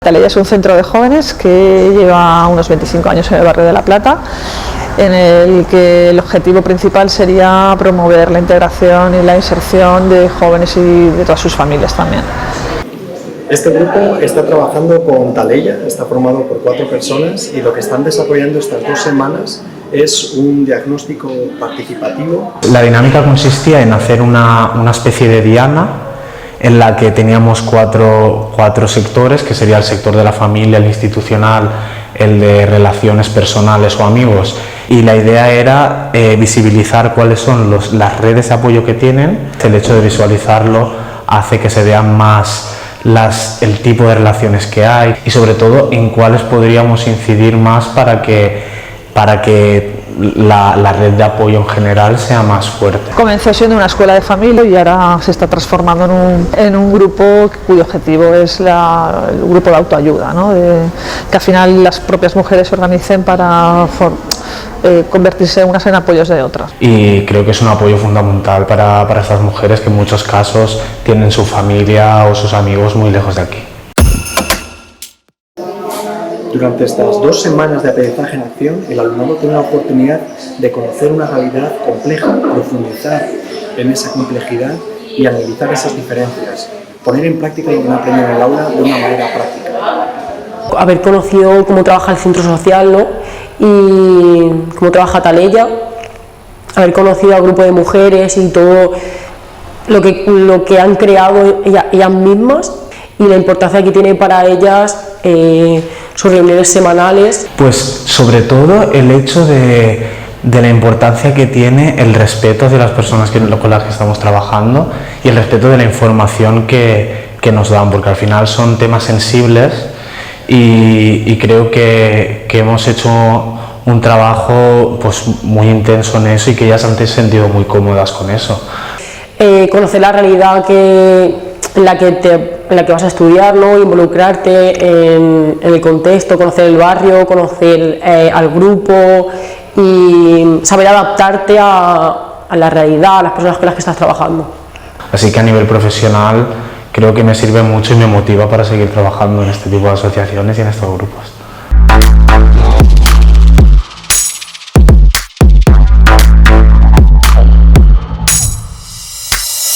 Taleya es un centro de jóvenes que lleva unos 25 años en el barrio de La Plata, en el que el objetivo principal sería promover la integración y la inserción de jóvenes y de todas sus familias también. Este grupo está trabajando con Taleya, está formado por 4 personas y lo que están desarrollando estas 2 semanas es un diagnóstico participativo. La dinámica consistía en hacer una especie de diana en la que teníamos cuatro sectores, que sería el sector de la familia, el institucional, el de relaciones personales o amigos, y la idea era visibilizar cuáles son las redes de apoyo que tienen. El hecho de visualizarlo hace que se vean más el tipo de relaciones que hay y sobre todo en cuáles podríamos incidir más para que la red de apoyo en general sea más fuerte. Comenzó siendo una escuela de familia y ahora se está transformando en un grupo cuyo objetivo es el grupo de autoayuda, ¿no? Que al final las propias mujeres se organicen para convertirse unas en apoyos de otras. Y creo que es un apoyo fundamental para estas mujeres que en muchos casos tienen su familia o sus amigos muy lejos de aquí. Durante estas 2 semanas de aprendizaje en acción, el alumnado tiene la oportunidad de conocer una realidad compleja, profundizar en esa complejidad y analizar esas diferencias, poner en práctica lo que han aprendido en el aula de una manera práctica. Haber conocido cómo trabaja el centro social, ¿no? Y cómo trabaja Taleya, haber conocido al grupo de mujeres y todo lo que han creado ellas mismas y la importancia que tiene para ellas sus reuniones semanales. Pues sobre todo el hecho de la importancia que tiene el respeto de las personas con las que estamos trabajando y el respeto de la información que nos dan, porque al final son temas sensibles y creo que hemos hecho un trabajo pues muy intenso en eso y que ellas se han sentido muy cómodas con eso. Conocer la realidad en la que vas a estudiar, ¿no? Involucrarte en el contexto, conocer el barrio, conocer al grupo y saber adaptarte a la realidad, a las personas con las que estás trabajando. Así que a nivel profesional creo que me sirve mucho y me motiva para seguir trabajando en este tipo de asociaciones y en estos grupos.